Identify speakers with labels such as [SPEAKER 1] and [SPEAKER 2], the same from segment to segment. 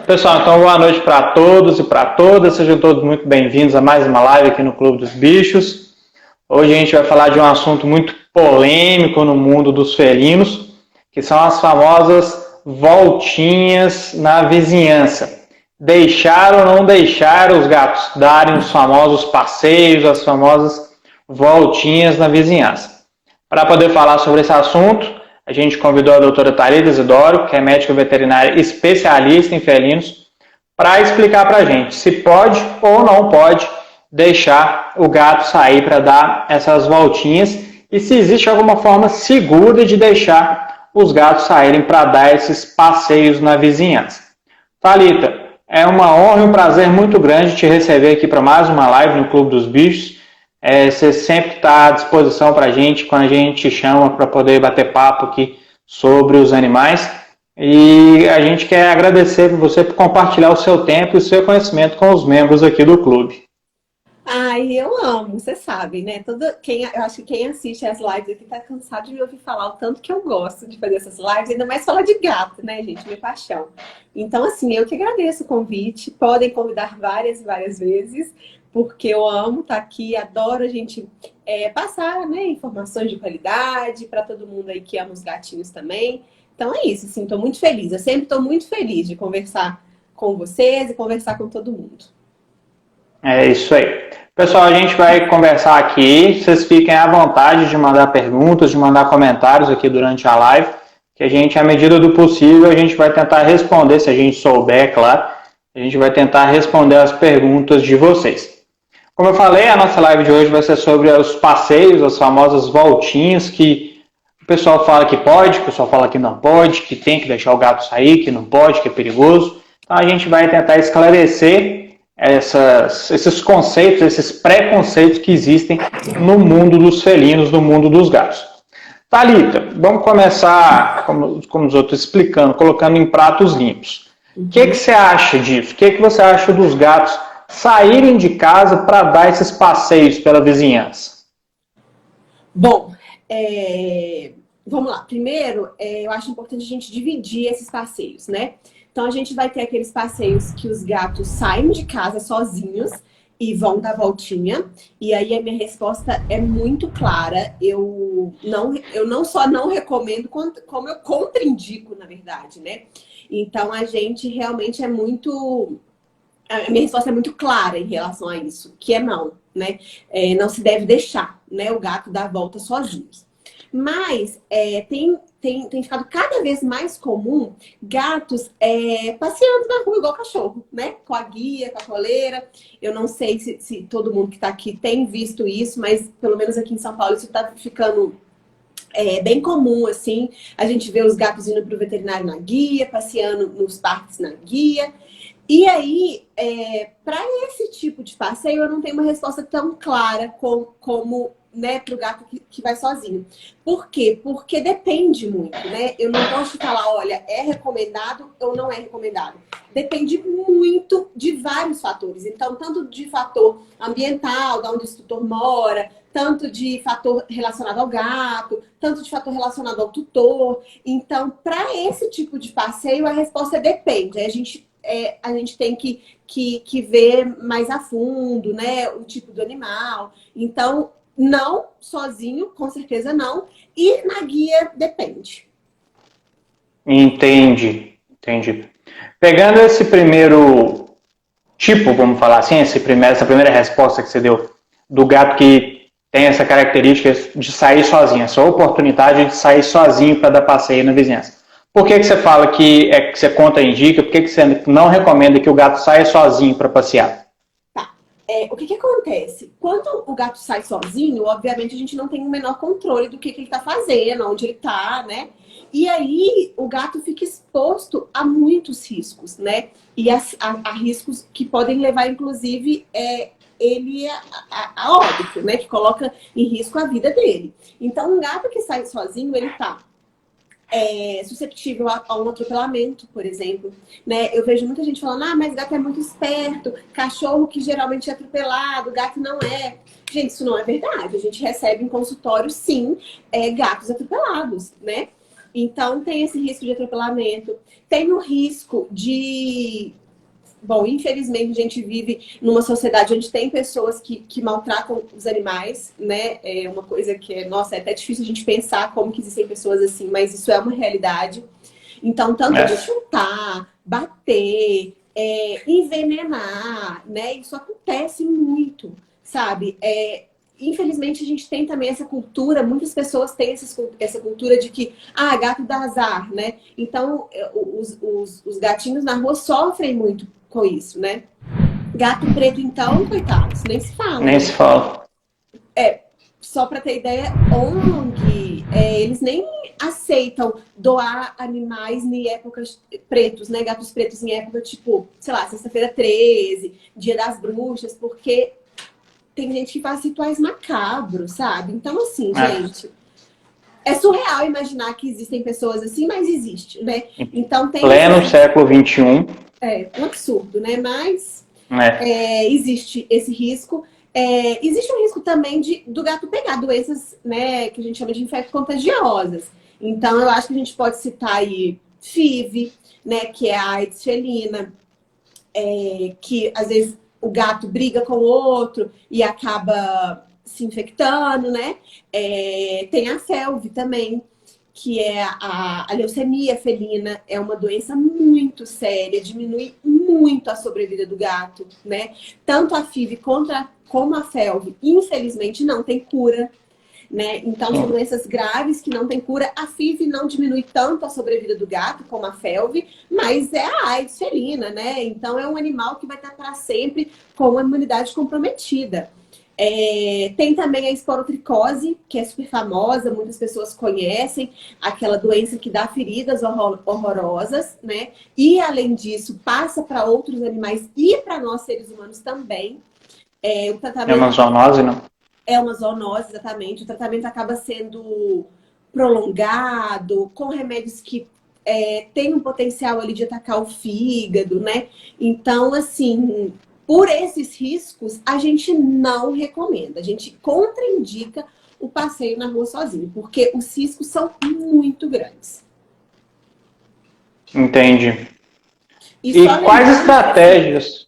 [SPEAKER 1] Pessoal, então boa noite para todos e para todas. Sejam todos muito bem-vindos a mais uma live aqui no Clube dos Bichos. Hoje a gente vai falar de um assunto muito polêmico no mundo dos felinos, que são as famosas voltinhas na vizinhança. Deixar ou não deixar os gatos darem os famosos passeios, as famosas voltinhas na vizinhança. Para poder falar sobre esse assunto, a gente convidou a doutora Thalita Isidoro, que é médica veterinária especialista em felinos, para explicar para a gente se pode ou não pode deixar o gato sair para dar essas voltinhas e se existe alguma forma segura de deixar os gatos saírem para dar esses passeios na vizinhança. Thalita, é uma honra e um prazer muito grande te receber aqui para mais uma live no Clube dos Bichos. Você sempre está à disposição para a gente quando a gente te chama para poder bater papo aqui sobre os animais. E a gente quer agradecer por você por compartilhar o seu tempo e o seu conhecimento com os membros aqui do clube.
[SPEAKER 2] Ai, eu amo, você sabe, né? Eu acho que quem assiste as lives aqui tá cansado de me ouvir falar o tanto que eu gosto de fazer essas lives, ainda mais falar de gato, né, gente? Minha paixão. Então, assim, eu que agradeço o convite. Podem convidar várias vezes, porque eu amo estar aqui, adoro a gente passar, né, informações de qualidade para todo mundo aí que ama os gatinhos também. Então é isso, assim, tô muito feliz. Eu sempre tô muito feliz de conversar com vocês e conversar com todo mundo.
[SPEAKER 1] É isso aí. Pessoal, a gente vai conversar aqui. Vocês fiquem à vontade de mandar perguntas, de mandar comentários aqui durante a live, que a gente, à medida do possível, a gente vai tentar responder, se a gente souber, claro, a gente vai tentar responder as perguntas de vocês. Como eu falei, a nossa live de hoje vai ser sobre os passeios, as famosas voltinhas, que o pessoal fala que pode, o pessoal fala que não pode, que tem que deixar o gato sair, que não pode, que é perigoso. Então a gente vai tentar esclarecer esses conceitos, esses preconceitos que existem no mundo dos felinos, no mundo dos gatos. Thalita, vamos começar, como os outros, explicando, colocando em pratos limpos. O que você acha disso? O que você acha dos gatos saírem de casa para dar esses passeios pela vizinhança?
[SPEAKER 2] Bom, vamos lá. Primeiro, eu acho importante a gente dividir esses passeios, né? Então, a gente vai ter aqueles passeios que os gatos saem de casa sozinhos e vão dar voltinha. E aí, a minha resposta é muito clara. Eu não só não recomendo, como eu contraindico, na verdade, né? Então, a gente realmente é muito... A minha resposta é muito clara em relação a isso, que é não, né? Não se deve deixar, né, o gato dar a volta sozinho. Mas tem ficado cada vez mais comum gatos passeando na rua igual cachorro, né? Com a guia, com a coleira. Eu não sei se todo mundo que está aqui tem visto isso, mas pelo menos aqui em São Paulo isso está ficando bem comum, assim. A gente vê os gatos indo para o veterinário na guia, passeando nos parques na guia. E aí, para esse tipo de passeio, eu não tenho uma resposta tão clara como né, para o gato que vai sozinho. Por quê? Porque depende muito, né? Eu não posso te falar, olha, é recomendado ou não é recomendado. Depende muito de vários fatores. Então, tanto de fator ambiental, de onde o instrutor mora, tanto de fator relacionado ao gato, tanto de fator relacionado ao tutor. Então, para esse tipo de passeio, a resposta depende. A gente tem que ver mais a fundo, né, o tipo do animal. Então, não sozinho, com certeza não. E na guia, depende.
[SPEAKER 1] Entendi. Pegando esse primeiro tipo, vamos falar assim, essa primeira resposta que você deu, do gato que tem essa característica de sair sozinho, essa oportunidade de sair sozinho para dar passeio na vizinhança. Por que você fala que você contraindica? Por que você não recomenda que o gato saia sozinho para passear?
[SPEAKER 2] Tá. O que acontece? Quando o gato sai sozinho, obviamente a gente não tem o menor controle do que ele está fazendo, onde ele está, né? E aí o gato fica exposto a muitos riscos, né? E a riscos que podem levar, inclusive, ele a óbito, né? Que coloca em risco a vida dele. Então, um gato que sai sozinho, ele tá suscetível a um atropelamento, por exemplo, né? Eu vejo muita gente falando, mas gato é muito esperto, cachorro que geralmente é atropelado, gato não é. Gente, isso não é verdade. A gente recebe em consultório, sim, gatos atropelados, né? Então, tem esse risco de atropelamento. Tem o risco de... Bom, infelizmente, a gente vive numa sociedade onde tem pessoas que maltratam os animais, né? É uma coisa que, nossa, é até difícil a gente pensar como que existem pessoas assim, mas isso é uma realidade. Então, tanto de chutar, bater, envenenar, né? Isso acontece muito, sabe? Infelizmente, a gente tem também essa cultura, muitas pessoas têm essa cultura de que, gato dá azar, né? Então, os gatinhos na rua sofrem muito com isso, né? Gato preto, então, coitados, nem se fala.
[SPEAKER 1] Nem se fala.
[SPEAKER 2] Só para ter ideia, ONG, eles nem aceitam doar animais em épocas pretos, né? Gatos pretos em época, tipo, sei lá, sexta-feira 13, Dia das Bruxas, porque tem gente que faz rituais macabros, sabe? Então, assim, gente, é surreal imaginar que existem pessoas assim, mas existe, né? Então, tem...
[SPEAKER 1] Pleno século XXI.
[SPEAKER 2] Um absurdo, né? Mas existe esse risco. Existe um risco também do gato pegar doenças, né, que a gente chama de infecto-contagiosas. Então, eu acho que a gente pode citar aí FIV, né, que é a AIDS felina, que às vezes o gato briga com o outro e acaba se infectando, né? Tem a FeLV também, que é a leucemia felina, é uma doença muito séria, diminui muito a sobrevida do gato, né? Tanto a FIV como a FeLV, infelizmente, não tem cura, né? Então, são doenças graves que não tem cura. A FIV não diminui tanto a sobrevida do gato como a FeLV, mas é a AIDS felina, né? Então, é um animal que vai estar para sempre com a imunidade comprometida. Tem também a esporotricose, que é super famosa, muitas pessoas conhecem, aquela doença que dá feridas horrorosas, né? E, além disso, passa para outros animais e para nós, seres humanos, também. O tratamento...
[SPEAKER 1] É uma zoonose, não?
[SPEAKER 2] É uma zoonose, exatamente. O tratamento acaba sendo prolongado, com remédios que têm um potencial ali de atacar o fígado, né? Então, assim... Por esses riscos, a gente não recomenda. A gente contraindica o passeio na rua sozinho, porque os riscos são muito grandes.
[SPEAKER 1] Entendi. E quais estratégias?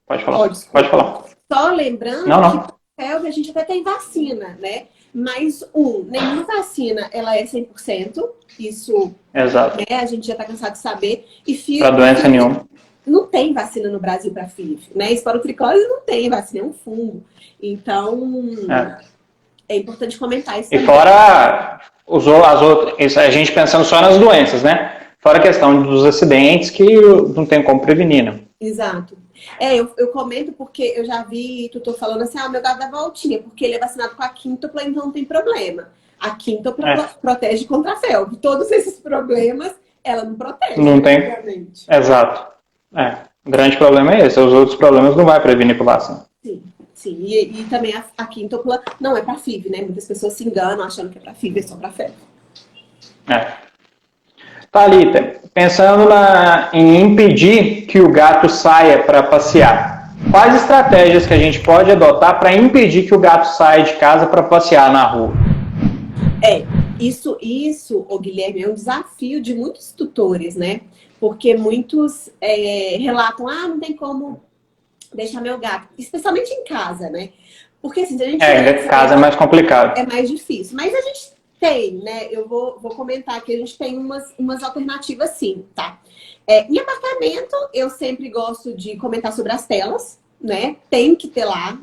[SPEAKER 1] Pode falar. Pode falar.
[SPEAKER 2] Só lembrando que para FeLV a gente até tem vacina, né? Mas, nenhuma vacina ela é 100%. Isso,
[SPEAKER 1] exato.
[SPEAKER 2] Né, a gente já está cansado de saber. E
[SPEAKER 1] para doença nenhuma.
[SPEAKER 2] Não tem vacina no Brasil para FIV, né? Esporotricose não tem vacina, é um fungo. Então, é importante comentar isso também.
[SPEAKER 1] E fora as outras, a gente pensando só nas doenças, né? Fora a questão dos acidentes que não tem como prevenir, né?
[SPEAKER 2] Exato. Eu comento porque eu já vi tutor falando assim, meu gato dá voltinha, porque ele é vacinado com a quíntupla, então não tem problema. A quíntupla protege contra a FeLV. Todos esses problemas, ela não protege.
[SPEAKER 1] Não tem. Obviamente. Exato. O grande problema é esse. Os outros problemas não vai prevenir por vacina.
[SPEAKER 2] Sim. E também a quíntupla não é para FIV, né? Muitas pessoas se enganam achando que é para FIV, é só para FeLV.
[SPEAKER 1] Thalita, pensando em impedir que o gato saia para passear, quais estratégias que a gente pode adotar para impedir que o gato saia de casa para passear na rua?
[SPEAKER 2] Isso, Guilherme, é um desafio de muitos tutores, né? Porque muitos relatam, não tem como deixar meu gato, especialmente em casa, né? Porque assim, se a gente...
[SPEAKER 1] em casa é mais complicado.
[SPEAKER 2] É mais difícil, mas a gente tem, né? Eu vou comentar que a gente tem umas alternativas sim, tá? Em apartamento, eu sempre gosto de comentar sobre as telas, né? Tem que ter lá.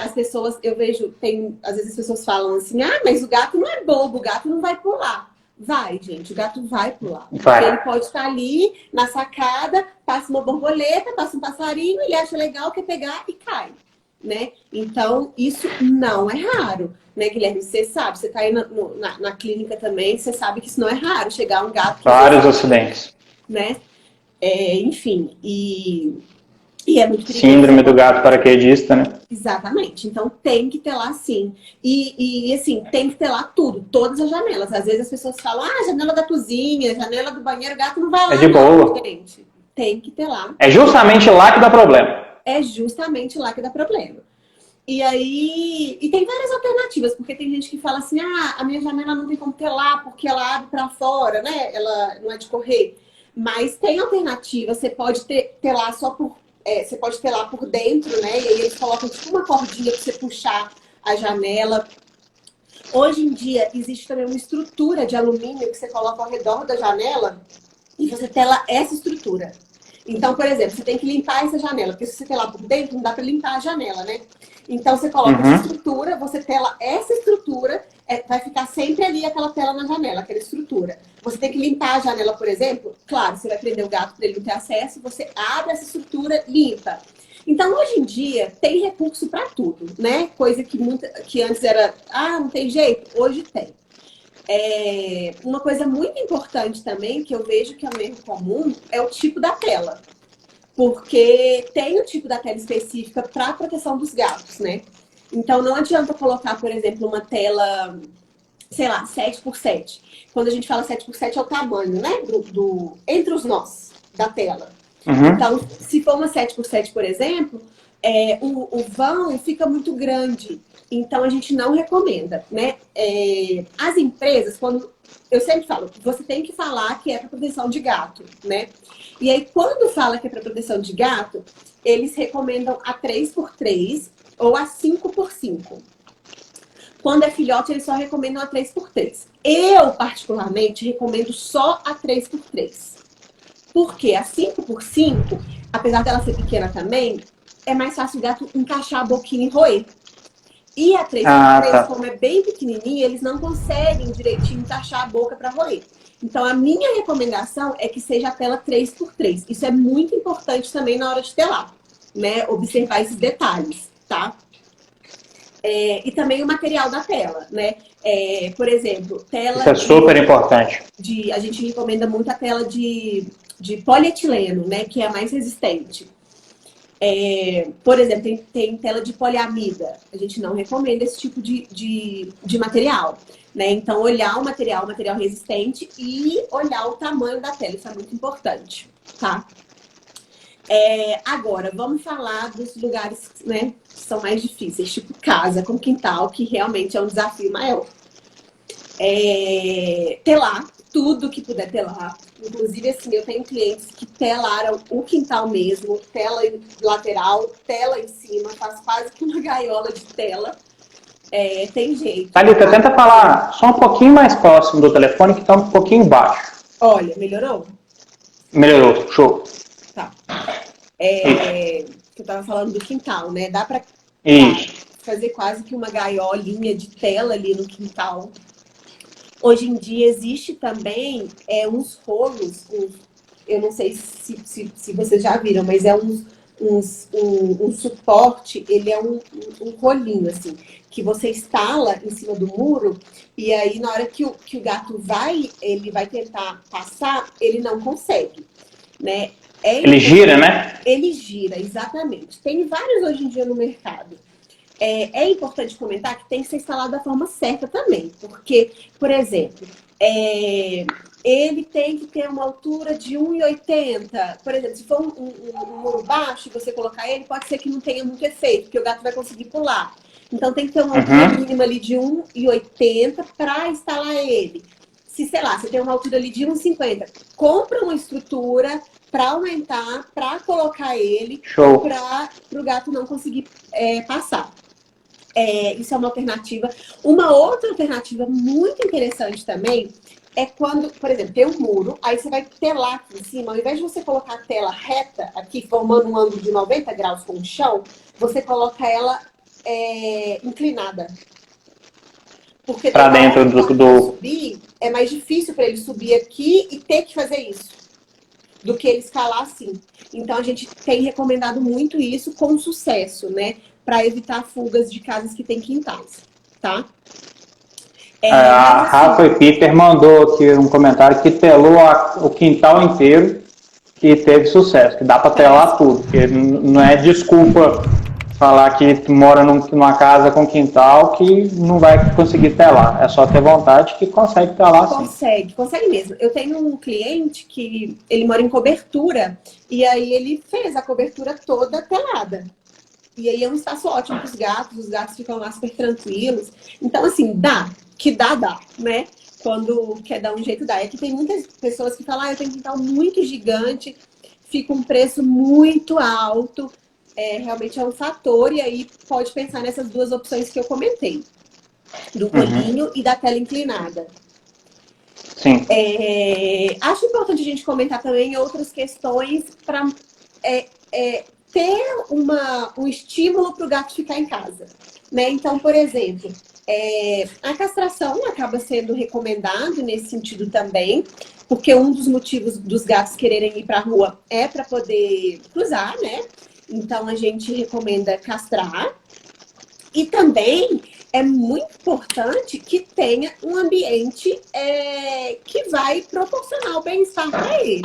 [SPEAKER 2] As pessoas, eu vejo, às vezes as pessoas falam assim, mas o gato não é bobo, o gato não vai pular. Vai, gente, o gato vai pular. Porque ele pode estar ali na sacada, passa uma borboleta, passa um passarinho, ele acha legal, quer pegar e cai, né? Então, isso não é raro, né, Guilherme? Você sabe, você tá aí na clínica também, você sabe que isso não é raro, chegar um gato...
[SPEAKER 1] Vários acidentes.
[SPEAKER 2] Né? Enfim, e é muito perigoso.
[SPEAKER 1] Síndrome do gato paraquedista, né?
[SPEAKER 2] Exatamente. Então, tem que ter lá, sim. E assim, tem que ter lá tudo. Todas as janelas. Às vezes as pessoas falam, janela da cozinha, janela do banheiro, o gato não vai lá.
[SPEAKER 1] É de boa.
[SPEAKER 2] Gente. Tem que ter lá.
[SPEAKER 1] É justamente lá que dá problema.
[SPEAKER 2] É justamente lá que dá problema. E aí, e tem várias alternativas, porque tem gente que fala assim, ah, a minha janela não tem como telar, porque ela abre para fora, né? Ela não é de correr. Mas tem alternativa, você pode telar só por. Você pode telar por dentro, né? E aí eles colocam tipo uma cordinha para você puxar a janela. Hoje em dia existe também uma estrutura de alumínio que você coloca ao redor da janela e você tela essa estrutura. Então, por exemplo, você tem que limpar essa janela, porque se você telar por dentro, não dá para limpar a janela, né? Então, você coloca essa estrutura, você tela essa estrutura, vai ficar sempre ali aquela tela na janela, aquela estrutura. Você tem que limpar a janela, por exemplo, claro, você vai prender o gato para ele não ter acesso, você abre essa estrutura, limpa. Então, hoje em dia, tem recurso para tudo, né? Coisa que antes era, ah, não tem jeito, hoje tem. Uma coisa muito importante também, que eu vejo que é um erro comum, é o tipo da tela. Porque tem o tipo da tela específica para a proteção dos gatos, né? Então, não adianta colocar, por exemplo, uma tela, sei lá, 7x7. Quando a gente fala 7x7 é o tamanho, né? Entre os nós da tela. Então, se for uma 7x7, por exemplo, o vão fica muito grande. Então, a gente não recomenda, né? As empresas, quando... Eu sempre falo, você tem que falar que é para proteção de gato, né? E aí, quando fala que é para proteção de gato, eles recomendam a 3x3 ou a 5x5. Quando é filhote, eles só recomendam a 3x3. Eu, particularmente, recomendo só a 3x3. Porque a 5x5, apesar dela ser pequena também, é mais fácil o gato encaixar a boquinha e roer. E a 3x3, como é bem pequenininha, eles não conseguem direitinho encaixar a boca para roer. Então, a minha recomendação é que seja a tela 3x3. Isso é muito importante também na hora de telar, né? Observar esses detalhes, tá? E também o material da tela, né? Por exemplo, tela...
[SPEAKER 1] Isso é super importante.
[SPEAKER 2] A gente recomenda muito a tela de polietileno, né? Que é a mais resistente. Por exemplo, tem tela de poliamida. A gente não recomenda esse tipo de material, né? Então, olhar o material resistente e olhar o tamanho da tela. Isso é muito importante, tá? Agora, vamos falar dos lugares, né, que são mais difíceis, tipo casa com quintal, que realmente é um desafio maior. Telar tudo que puder telar. Inclusive, assim, eu tenho clientes que telaram o quintal mesmo, tela lateral, tela em cima, faz quase que uma gaiola de tela. Tem jeito.
[SPEAKER 1] Thalita, tenta falar só um pouquinho mais próximo do telefone, que está um pouquinho baixo.
[SPEAKER 2] Olha, melhorou?
[SPEAKER 1] Melhorou, show.
[SPEAKER 2] Tá. Eu tava falando do quintal, né? Dá pra fazer quase que uma gaiolinha de tela ali no quintal. Hoje em dia existe também uns rolos, eu não sei se vocês já viram, mas é um suporte, ele é um rolinho, assim, que você instala em cima do muro, e aí na hora que o gato ele vai tentar passar, ele não consegue, né?
[SPEAKER 1] Ele gira, né?
[SPEAKER 2] Ele gira, exatamente. Tem vários hoje em dia no mercado. É importante comentar que tem que ser instalado da forma certa também. Porque, por exemplo, ele tem que ter uma altura de 1,80. Por exemplo, se for um muro baixo e você colocar ele, pode ser que não tenha muito efeito, porque o gato vai conseguir pular. Então tem que ter uma altura mínima ali de 1,80 para instalar ele. Se, sei lá, você tem uma altura ali de 1,50, compra uma estrutura para aumentar, para colocar ele, para o gato não conseguir passar. Isso é uma alternativa. Uma outra alternativa muito interessante também é quando, por exemplo, tem um muro, aí você vai telar aqui em cima, ao invés de você colocar a tela reta aqui, formando um ângulo de 90 graus com o chão, você coloca ela inclinada. Porque para dentro do subir, é mais difícil para ele subir aqui e ter que fazer isso, do que ele escalar assim. Então, a gente tem recomendado muito isso com sucesso, né? Para evitar fugas de casas que tem quintais, tá?
[SPEAKER 1] A Rafa Piper mandou aqui um comentário que telou o quintal inteiro, que teve sucesso, que dá para telar tudo, porque não é desculpa falar que tu mora numa casa com quintal que não vai conseguir telar. É só ter vontade que consegue telar sim.
[SPEAKER 2] Consegue mesmo. Eu tenho um cliente que ele mora em cobertura e aí ele fez a cobertura toda telada. E aí é um espaço ótimo para os gatos ficam lá super tranquilos. Então, assim, dá, né? Quando quer dar um jeito, dá. É que tem muitas pessoas que falam, eu tenho um quintal muito gigante, fica um preço muito alto. Realmente é um fator, e aí pode pensar nessas duas opções que eu comentei, do rolinho e da tela inclinada.
[SPEAKER 1] Sim.
[SPEAKER 2] Acho importante a gente comentar também outras questões para ter um estímulo para o gato ficar em casa. Né? Então, por exemplo, a castração acaba sendo recomendado nesse sentido também, porque um dos motivos dos gatos quererem ir para a rua é para poder cruzar, né? Então, a gente recomenda castrar. E também é muito importante que tenha um ambiente que vai proporcionar o bem-estar para ele.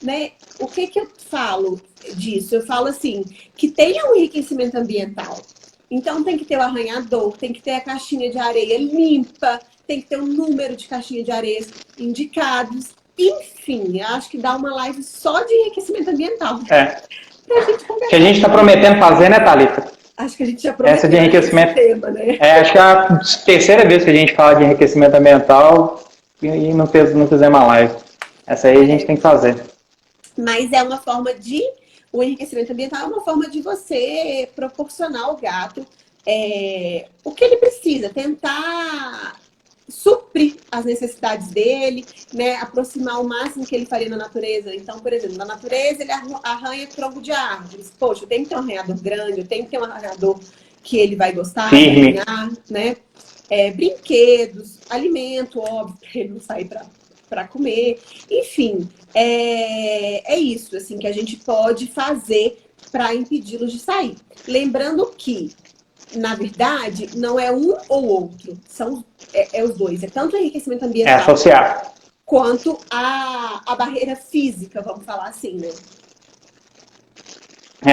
[SPEAKER 2] Né? O que eu falo disso? Eu falo assim, que tenha um enriquecimento ambiental. Então tem que ter o arranhador, tem que ter a caixinha de areia limpa, tem que ter um número de caixinha de areia indicados. Enfim, acho que dá uma live só de enriquecimento ambiental.
[SPEAKER 1] Pra gente conversar. Que a gente está prometendo fazer, né, Thalita?
[SPEAKER 2] Acho que a gente já prometeu
[SPEAKER 1] essa de enriquecimento.
[SPEAKER 2] Tema, né?
[SPEAKER 1] Acho que é a terceira vez que a gente fala de enriquecimento ambiental e não fizemos uma live. Essa aí a gente tem que fazer.
[SPEAKER 2] Mas é uma forma de... O enriquecimento ambiental é uma forma de você proporcionar ao gato o que ele precisa, tentar suprir as necessidades dele, né? Aproximar o máximo que ele faria na natureza. Então, por exemplo, na natureza ele arranha tronco de árvores. Poxa, eu tenho que ter um arranhador grande, eu tenho que ter um arranhador que ele vai gostar
[SPEAKER 1] firme,
[SPEAKER 2] de arranhar, né? Brinquedos, alimento, óbvio, para ele não sair para comer. Enfim, é isso assim, que a gente pode fazer para impedi-los de sair. Lembrando que, na verdade, não é um ou outro, são os dois. É tanto o enriquecimento ambiental
[SPEAKER 1] associar,
[SPEAKER 2] quanto a barreira física, vamos falar assim, né?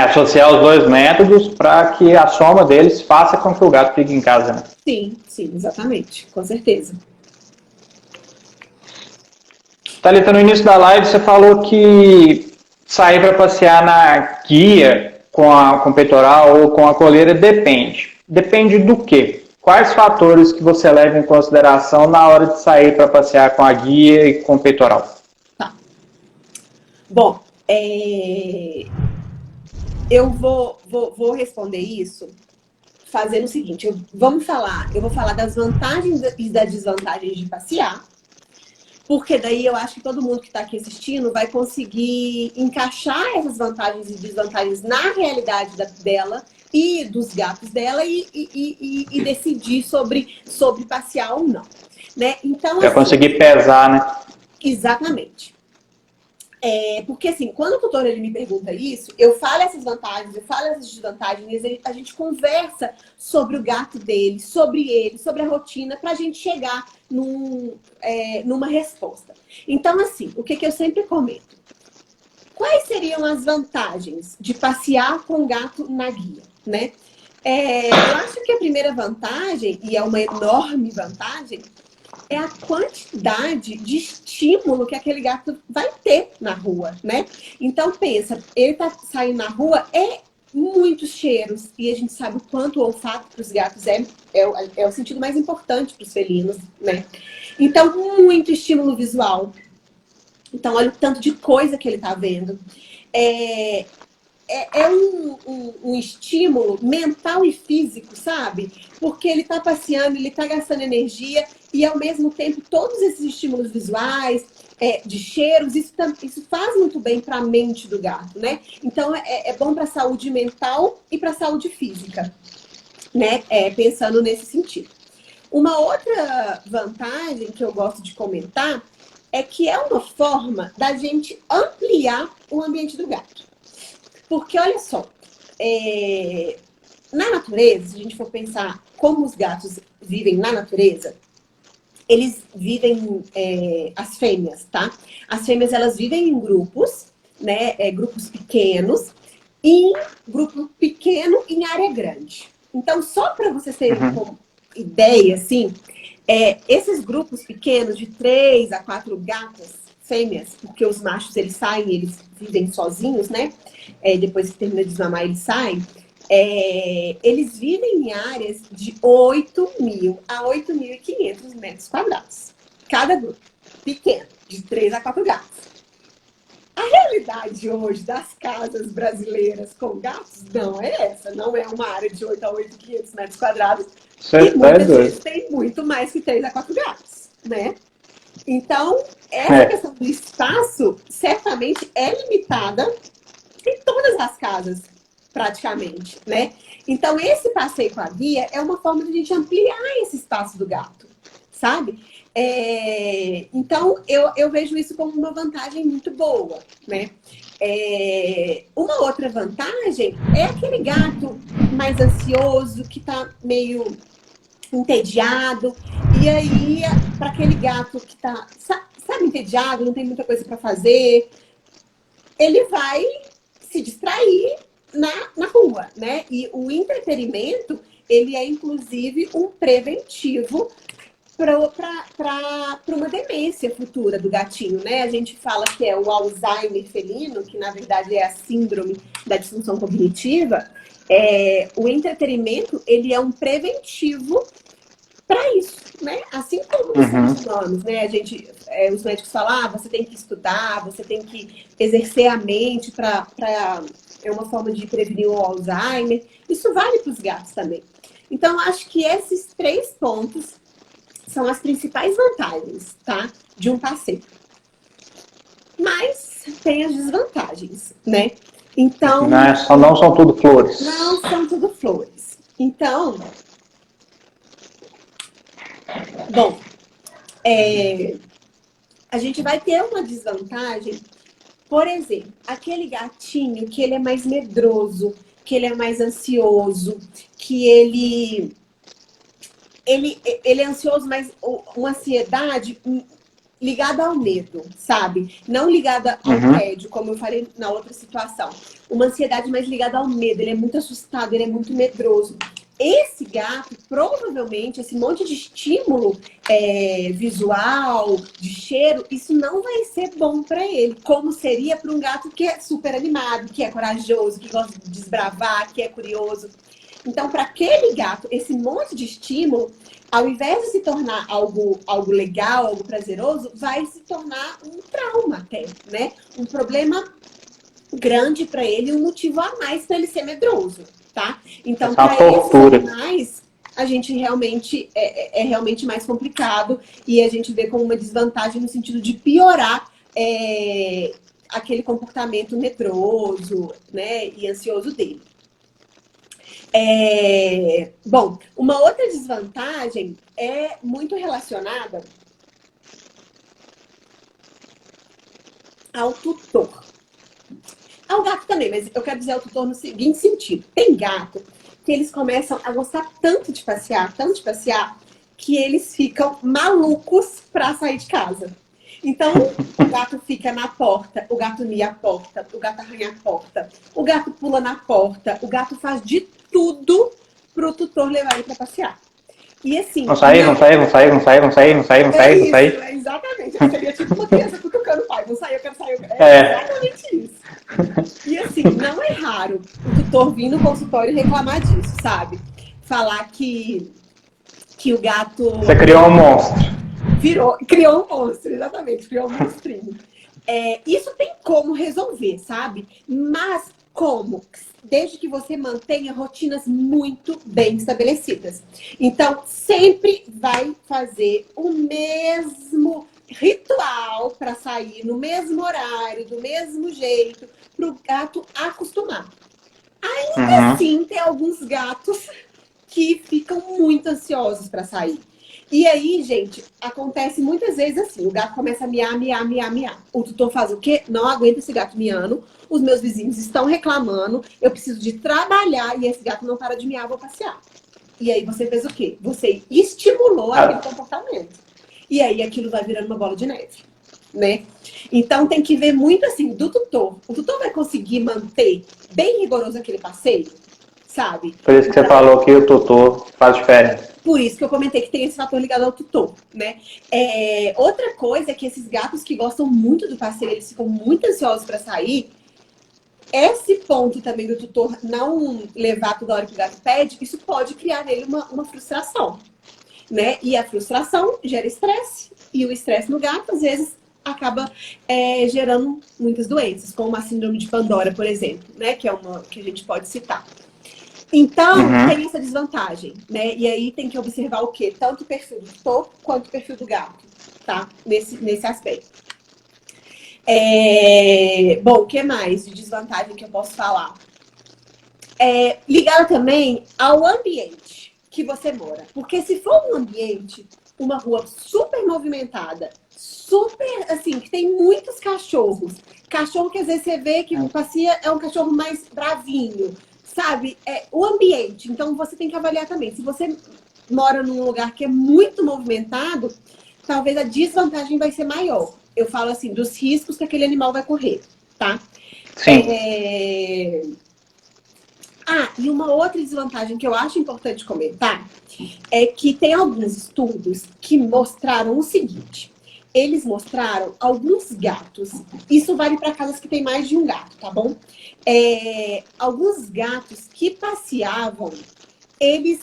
[SPEAKER 1] Associar os dois métodos para que a soma deles faça com que o gato fique em casa, né?
[SPEAKER 2] Sim, exatamente, com certeza.
[SPEAKER 1] Thalita, no início da live você falou que sair para passear na guia com o peitoral ou com a coleira depende. Depende do quê? Quais fatores que você leva em consideração na hora de sair para passear com a guia e com o peitoral?
[SPEAKER 2] Tá. Bom, eu vou responder isso fazendo o seguinte. Eu vou falar das vantagens e das desvantagens de passear, porque daí eu acho que todo mundo que está aqui assistindo vai conseguir encaixar essas vantagens e desvantagens na realidade dela e dos gatos dela e decidir sobre passear ou não. Né? Então,
[SPEAKER 1] para conseguir pesar, né?
[SPEAKER 2] Exatamente. Porque assim, quando o tutor ele me pergunta isso, eu falo essas vantagens, eu falo essas desvantagens, a gente conversa sobre o gato dele, sobre ele, sobre a rotina, para a gente chegar numa resposta. Então, assim, o que eu sempre comento? Quais seriam as vantagens de passear com o gato na guia, né? Eu acho que a primeira vantagem, e é uma enorme vantagem, é a quantidade de estímulo que aquele gato vai ter na rua, né? Então, pensa, ele tá saindo na rua, muitos cheiros, e a gente sabe o quanto o olfato para os gatos é o sentido mais importante para os felinos, né? Então, muito estímulo visual. Então, olha o tanto de coisa que ele tá vendo. Um estímulo mental e físico, sabe? Porque ele tá passeando, ele tá gastando energia e, ao mesmo tempo, todos esses estímulos visuais, de cheiros, isso faz muito bem para a mente do gato, né? Então, é bom para a saúde mental e para a saúde física, né? Pensando nesse sentido. Uma outra vantagem que eu gosto de comentar é que é uma forma da gente ampliar o ambiente do gato. Porque, olha só, na natureza, se a gente for pensar como os gatos vivem na natureza, eles vivem, as fêmeas, tá? As fêmeas, elas vivem em grupos, né? Grupos pequenos, e grupo pequeno em área grande. Então, só para vocês terem uma ideia, assim, esses grupos pequenos de 3 a 4 gatas fêmeas, porque os machos, eles saem, eles vivem sozinhos, né? Depois que termina de desmamar, eles saem. Eles vivem em áreas de 8.000 a 8.500 metros quadrados. Cada grupo, pequeno, de 3 a 4 gatos. A realidade hoje das casas brasileiras com gatos não é essa. Não é uma área de 8 a 8.500 metros quadrados. E muitas vezes tem muito mais que 3 a 4 gatos, né? Então, essa questão do espaço certamente é limitada em todas as casas, praticamente, né? Então, esse passeio com a guia é uma forma de a gente ampliar esse espaço do gato, sabe? Então, eu vejo isso como uma vantagem muito boa, né? Uma outra vantagem é aquele gato mais ansioso, que tá meio entediado, e aí, para aquele gato que tá, sabe, entediado, não tem muita coisa para fazer, ele vai se distrair na rua, né? E o entretenimento, ele é inclusive um preventivo para uma demência futura do gatinho, né? A gente fala que é o Alzheimer felino, que na verdade é a síndrome da disfunção cognitiva. O entretenimento, ele é um preventivo para isso, né? Assim como nos seres humanos, né? Os médicos falam, você tem que estudar, você tem que exercer a mente é uma forma de prevenir o Alzheimer. Isso vale para os gatos também. Então, acho que esses 3 pontos são as principais vantagens, tá? De um passeio. Mas tem as desvantagens, né? Então...
[SPEAKER 1] Não são tudo flores.
[SPEAKER 2] Não são tudo flores. Então... Bom, a gente vai ter uma desvantagem, por exemplo, aquele gatinho que ele é mais medroso, que ele é mais ansioso, que ele é ansioso, mas uma ansiedade ligada ao medo, sabe? Não ligada ao tédio, como eu falei na outra situação. Uma ansiedade mais ligada ao medo, ele é muito assustado, ele é muito medroso. Esse gato, provavelmente, esse monte de estímulo visual, de cheiro, isso não vai ser bom para ele, como seria para um gato que é super animado, que é corajoso, que gosta de desbravar, que é curioso. Então, para aquele gato, esse monte de estímulo, ao invés de se tornar algo legal, algo prazeroso, vai se tornar um trauma até, né? Um problema grande para ele, um motivo a mais para ele ser medroso. Tá? Então, para esses animais, a gente realmente é realmente mais complicado e a gente vê como uma desvantagem no sentido de piorar aquele comportamento medroso, né, e ansioso dele. Bom, uma outra desvantagem é muito relacionada ao tutor. Ao gato também, mas eu quero dizer ao tutor no seguinte sentido. Tem gato que eles começam a gostar tanto de passear, que eles ficam malucos para sair de casa. Então, o gato fica na porta, o gato mia a porta, o gato arranha a porta, o gato pula na porta, o gato faz de tudo pro tutor levar ele para passear. E assim... Vão sair. Exatamente. Seria tipo uma criança cutucando o pai. Vão sair, eu quero sair. Exatamente isso. E assim, não é raro o tutor vir no consultório e reclamar disso, sabe? Falar que o gato...
[SPEAKER 1] Você criou um monstro.
[SPEAKER 2] Criou um monstro, exatamente. Criou um monstrinho. Isso tem como resolver, sabe? Mas como? Desde que você mantenha rotinas muito bem estabelecidas. Então, sempre vai fazer o mesmo ritual para sair no mesmo horário, do mesmo jeito, para o gato acostumar. Ainda assim, tem alguns gatos que ficam muito ansiosos para sair. E aí, gente, acontece muitas vezes assim, o gato começa a miar. O tutor faz o quê? Não aguenta esse gato miando, os meus vizinhos estão reclamando, eu preciso de trabalhar e esse gato não para de miar, vou passear. E aí você fez o quê? Você estimulou aquele comportamento. E aí aquilo vai virando uma bola de neve, né? Então tem que ver muito assim, do tutor. O tutor vai conseguir manter bem rigoroso aquele passeio, sabe?
[SPEAKER 1] Por isso que você falou que o tutor faz diferença.
[SPEAKER 2] Por isso que eu comentei que tem esse fator ligado ao tutor, né? Outra coisa é que esses gatos que gostam muito do passeio, eles ficam muito ansiosos para sair, esse ponto também do tutor não levar toda hora que o gato pede, isso pode criar nele uma frustração, né? E a frustração gera estresse, e o estresse no gato, às vezes, acaba gerando muitas doenças, como a síndrome de Pandora, por exemplo, né? Que é uma que a gente pode citar. Então, tem essa desvantagem, né? E aí tem que observar o quê? Tanto o perfil do tutor quanto o perfil do gato, tá? Nesse aspecto. Bom, o que mais de desvantagem que eu posso falar? Ligado também ao ambiente que você mora. Porque se for um ambiente, uma rua super movimentada, super, assim, que tem muitos cachorros. Cachorro que às vezes você vê que passeia é um cachorro mais bravinho, sabe? O ambiente. Então, você tem que avaliar também. Se você mora num lugar que é muito movimentado, talvez a desvantagem vai ser maior. Eu falo assim, dos riscos que aquele animal vai correr, tá?
[SPEAKER 1] Sim.
[SPEAKER 2] E uma outra desvantagem que eu acho importante comentar é que tem alguns estudos que mostraram o seguinte. Eles mostraram alguns gatos, isso vale para casas que tem mais de um gato, tá bom? Alguns gatos que passeavam, eles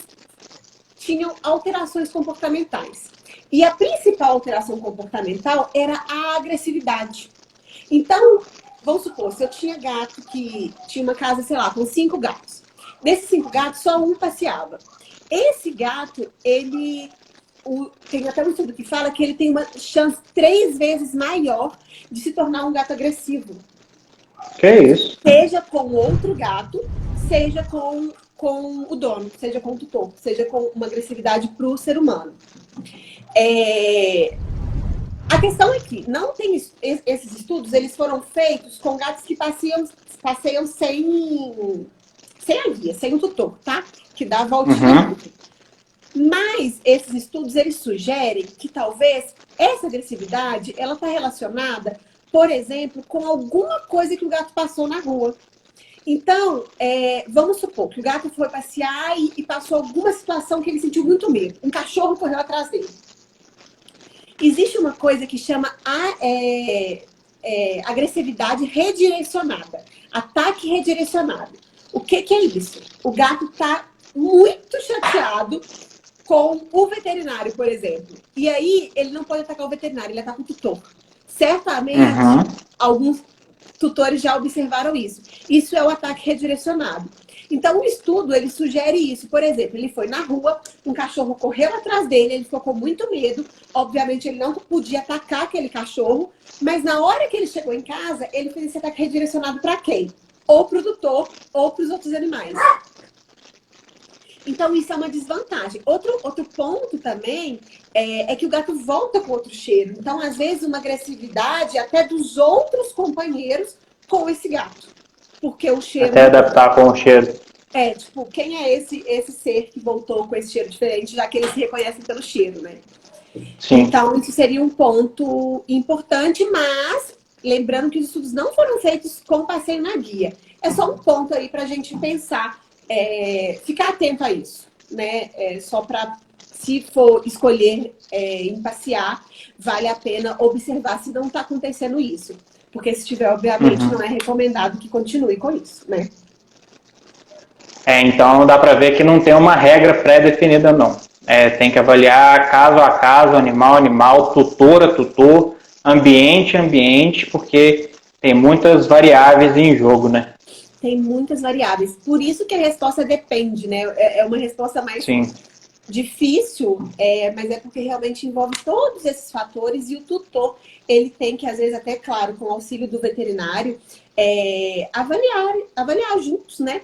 [SPEAKER 2] tinham alterações comportamentais. E a principal alteração comportamental era a agressividade. Então, vamos supor, se eu tinha gato que tinha uma casa, sei lá, com 5 gatos. Desses 5 gatos, só um passeava. Esse gato, tem até um estudo que fala que ele tem uma chance 3 vezes maior de se tornar um gato agressivo.
[SPEAKER 1] Que isso?
[SPEAKER 2] Seja com outro gato, seja com o dono, seja com o tutor, seja com uma agressividade para o ser humano. A questão é que não tem esses estudos, eles foram feitos com gatos que passeiam sem a guia, sem o tutor, tá? Que dá a voltinha. Mas esses estudos, eles sugerem que talvez essa agressividade, ela está relacionada, por exemplo, com alguma coisa que o gato passou na rua. Então, vamos supor que o gato foi passear e passou alguma situação que ele sentiu muito medo. Um cachorro correu atrás dele. Existe uma coisa que chama agressividade redirecionada. Ataque redirecionado. O que é isso? O gato está muito chateado com o veterinário, por exemplo. E aí, ele não pode atacar o veterinário, ele ataca o tutor. Certamente, alguns tutores já observaram isso. Isso é o ataque redirecionado. Então, o estudo, ele sugere isso. Por exemplo, ele foi na rua, um cachorro correu atrás dele, ele ficou com muito medo. Obviamente, ele não podia atacar aquele cachorro, mas na hora que ele chegou em casa, ele fez esse ataque redirecionado para quem? Ou para o tutor, ou para os outros animais. Então, isso é uma desvantagem. Outro ponto também é que o gato volta com outro cheiro. Então, às vezes, uma agressividade até dos outros companheiros com esse gato. Porque o cheiro...
[SPEAKER 1] Até adaptar com o cheiro.
[SPEAKER 2] Tipo, quem é esse ser que voltou com esse cheiro diferente, já que eles se reconhecem pelo cheiro, né?
[SPEAKER 1] Sim.
[SPEAKER 2] Então, isso seria um ponto importante, mas lembrando que os estudos não foram feitos com passeio na guia. É só um ponto aí pra gente pensar, ficar atento a isso, né? Só para, se for escolher em passear, vale a pena observar se não está acontecendo isso. Porque se tiver, obviamente, não é recomendado que continue com isso, né?
[SPEAKER 1] Então dá para ver que não tem uma regra pré-definida, não. Tem que avaliar caso a caso, animal a animal, tutor a tutor, ambiente a ambiente, porque tem muitas variáveis em jogo, né?
[SPEAKER 2] Tem muitas variáveis. Por isso que a resposta depende, né? É uma resposta mais difícil, mas é porque realmente envolve todos esses fatores e o tutor, ele tem que, às vezes, até, claro, com o auxílio do veterinário, avaliar juntos, né?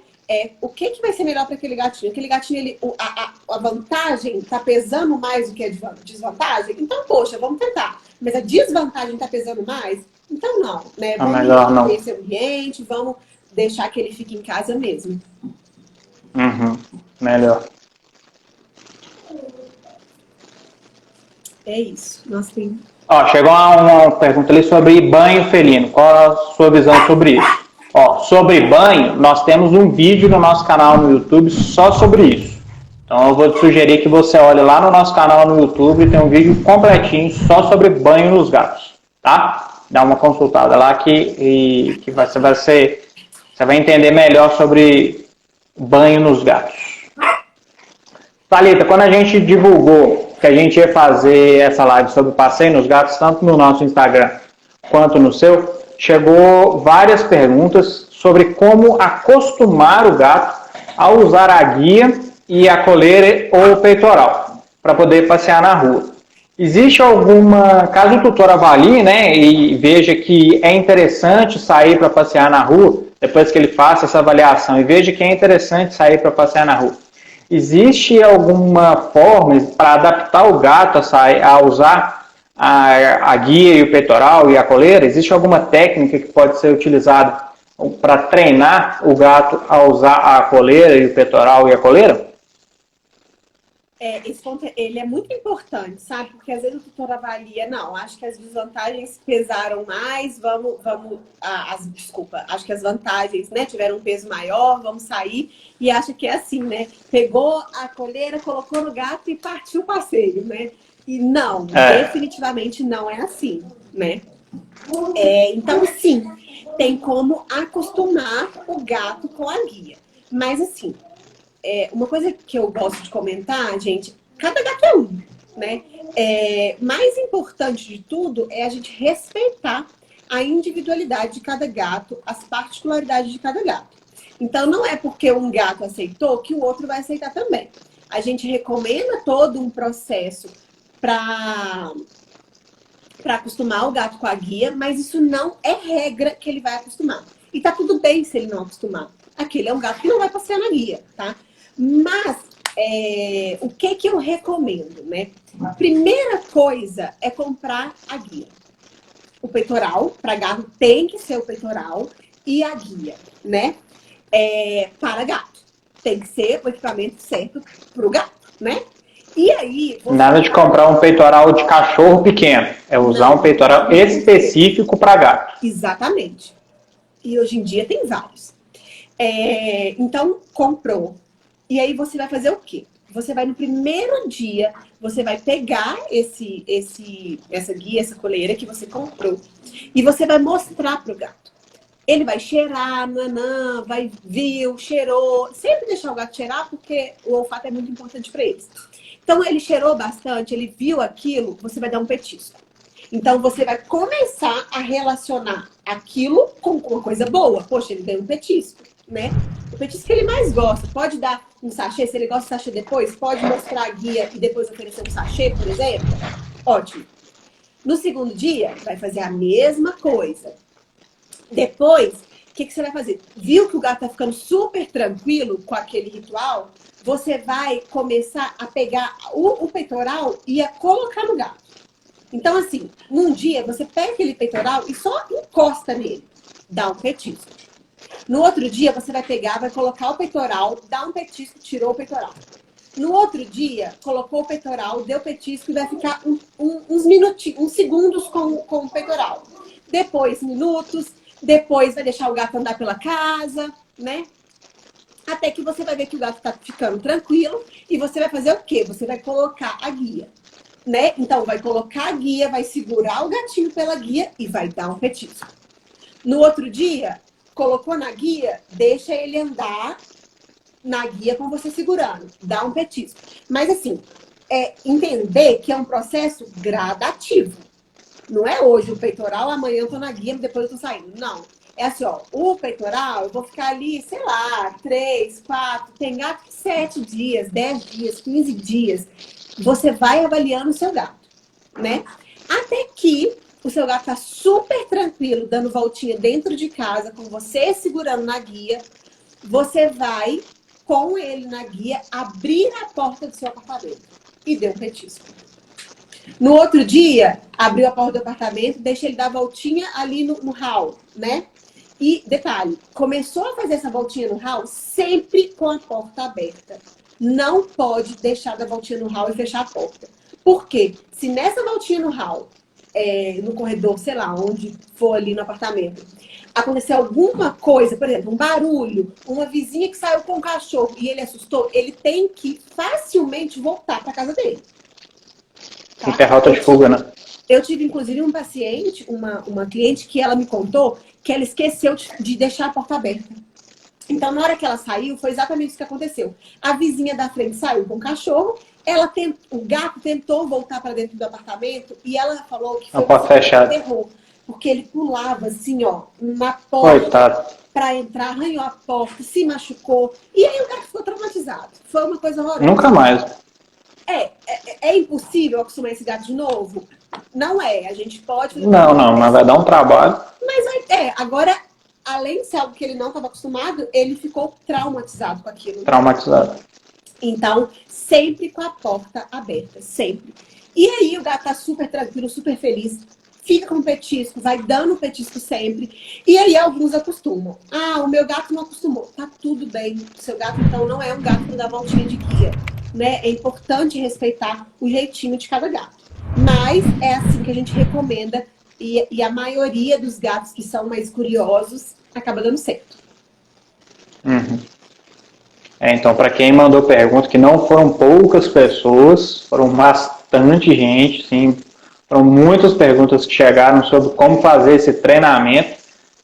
[SPEAKER 2] O que vai ser melhor para aquele gatinho? Aquele gatinho, a vantagem está pesando mais do que a desvantagem? Então, poxa, vamos tentar. Mas a desvantagem está pesando mais? Então, não, né? Vamos
[SPEAKER 1] melhor não.
[SPEAKER 2] esse ambiente, vamos deixar que ele fique em casa mesmo.
[SPEAKER 1] Melhor.
[SPEAKER 2] É isso. Nós temos...
[SPEAKER 1] Chegou uma pergunta ali sobre banho felino. Qual a sua visão sobre isso? Sobre banho, nós temos um vídeo no nosso canal no YouTube só sobre isso. Então eu vou te sugerir que você olhe lá no nosso canal no YouTube, tem um vídeo completinho só sobre banho nos gatos, tá? Dá uma consultada lá que vai ser Você vai entender melhor sobre banho nos gatos. Thalita, quando a gente divulgou que a gente ia fazer essa live sobre passeio nos gatos, tanto no nosso Instagram quanto no seu, chegou várias perguntas sobre como acostumar o gato a usar a guia e a coleira ou o peitoral para poder passear na rua. Existe alguma, caso o tutor avalie, né, e veja que é interessante sair para passear na rua, depois que ele faça essa avaliação e veja que é interessante sair para passear na rua, existe alguma forma para adaptar o gato a usar a guia e o peitoral e a coleira? Existe alguma técnica que pode ser utilizada para treinar o gato a usar a coleira e o peitoral e a coleira?
[SPEAKER 2] Esse ponto ele é muito importante, sabe? Porque às vezes o tutor avalia, não, acho que as desvantagens pesaram mais, acho que as vantagens, né, tiveram um peso maior, vamos sair, e acha que é assim, né? Pegou a coleira, colocou no gato e partiu o passeio, né? E não, definitivamente não é assim, né? Então, sim, tem como acostumar o gato com a guia. Mas assim, uma coisa que eu gosto de comentar, gente, cada gato é um, né? Mais importante de tudo é a gente respeitar a individualidade de cada gato, as particularidades de cada gato. Então, não é porque um gato aceitou que o outro vai aceitar também. A gente recomenda todo um processo para acostumar o gato com a guia, mas isso não é regra que ele vai acostumar. E tá tudo bem se ele não acostumar. Aquele é um gato que não vai passear na guia, tá? Mas o que eu recomendo, né? Primeira coisa é comprar a guia. O peitoral, para gato, tem que ser o peitoral e a guia, né? Para gato. Tem que ser o equipamento certo para o gato, né? E aí...
[SPEAKER 1] Nada de comprar um peitoral de cachorro pequeno. É usar um peitoral específico para gato.
[SPEAKER 2] Exatamente. E hoje em dia tem vários. Então, comprou. E aí você vai fazer o quê? Você vai no primeiro dia, você vai pegar essa guia, essa coleira que você comprou, e você vai mostrar pro gato. Ele vai cheirar, nanã, vai viu, cheirou. Sempre deixar o gato cheirar, porque o olfato é muito importante para eles. Então, ele cheirou bastante, ele viu aquilo, você vai dar um petisco. Então, você vai começar a relacionar aquilo com uma coisa boa. Poxa, ele deu um petisco, né? O petisco que ele mais gosta. Pode dar um sachê, se ele gosta de sachê depois, pode mostrar a guia e depois oferecer um sachê, por exemplo. Ótimo. No segundo dia, vai fazer a mesma coisa. Depois, o que você vai fazer? Viu que o gato tá ficando super tranquilo com aquele ritual? Você vai começar a pegar o peitoral e a colocar no gato. Então, assim, num dia, você pega aquele peitoral e só encosta nele. Dá um petisco. No outro dia, você vai pegar, vai colocar o peitoral, dá um petisco, tirou o peitoral. No outro dia, colocou o peitoral, deu petisco e vai ficar uns minutinhos, uns segundos com o peitoral. Depois, minutos. Depois, vai deixar o gato andar pela casa, né? Até que você vai ver que o gato tá ficando tranquilo. E você vai fazer o quê? Você vai colocar a guia, né? Então, vai colocar a guia, vai segurar o gatinho pela guia e vai dar um petisco. No outro dia, colocou na guia, deixa ele andar na guia com você segurando. Dá um petisco. Mas assim, entender que é um processo gradativo. Não é hoje o peitoral, amanhã eu tô na guia, depois eu tô saindo. Não. É assim, ó, o peitoral, eu vou ficar ali, sei lá, 3, 4, tem gato 7 dias, 10 dias, 15 dias. Você vai avaliando o seu gato, né? Até que o seu gato tá super tranquilo, dando voltinha dentro de casa, com você segurando na guia. Você vai, com ele na guia, abrir a porta do seu apartamento e dê um petisco. No outro dia, abriu a porta do apartamento, deixa ele dar a voltinha ali no hall, né? E, detalhe, começou a fazer essa voltinha no hall sempre com a porta aberta. Não pode deixar dar voltinha no hall e fechar a porta. Por quê? Se nessa voltinha no hall, no corredor, sei lá, onde for ali no apartamento, acontecer alguma coisa, por exemplo, um barulho, uma vizinha que saiu com um cachorro e ele assustou, ele tem que facilmente voltar para casa dele.
[SPEAKER 1] Tá? Tem rota de fuga, né?
[SPEAKER 2] Eu tive, inclusive, um paciente, uma cliente, que ela me contou que ela esqueceu de deixar a porta aberta. Então, na hora que ela saiu, foi exatamente isso que aconteceu. A vizinha da frente saiu com o cachorro, o gato tentou voltar para dentro do apartamento e ela falou que
[SPEAKER 1] A
[SPEAKER 2] foi
[SPEAKER 1] porta
[SPEAKER 2] um
[SPEAKER 1] fechada.
[SPEAKER 2] terror, porque ele pulava assim, ó, na porta
[SPEAKER 1] Coitado.
[SPEAKER 2] para entrar, arranhou a porta, se machucou. E aí o gato ficou traumatizado. Foi uma coisa horrorosa.
[SPEAKER 1] Nunca mais.
[SPEAKER 2] É impossível acostumar esse gato de novo? Não é. A gente pode fazer
[SPEAKER 1] Não, não, mas vai dar um trabalho.
[SPEAKER 2] Agora, além de ser algo que ele não estava acostumado, ele ficou traumatizado com aquilo.
[SPEAKER 1] Traumatizado.
[SPEAKER 2] Então, sempre com a porta aberta, sempre. E aí o gato tá super tranquilo, super feliz, fica com o petisco, vai dando o petisco sempre. E aí alguns acostumam. Ah, o meu gato não acostumou. Tá tudo bem. O seu gato, então, não é um gato para dar voltinha de guia. Né? É importante respeitar o jeitinho de cada gato. Mas é assim que a gente recomenda. E a maioria dos gatos que são mais curiosos acaba dando certo.
[SPEAKER 1] Uhum. Então, para quem mandou pergunta, que não foram poucas pessoas, foram bastante gente, sim, foram muitas perguntas que chegaram sobre como fazer esse treinamento.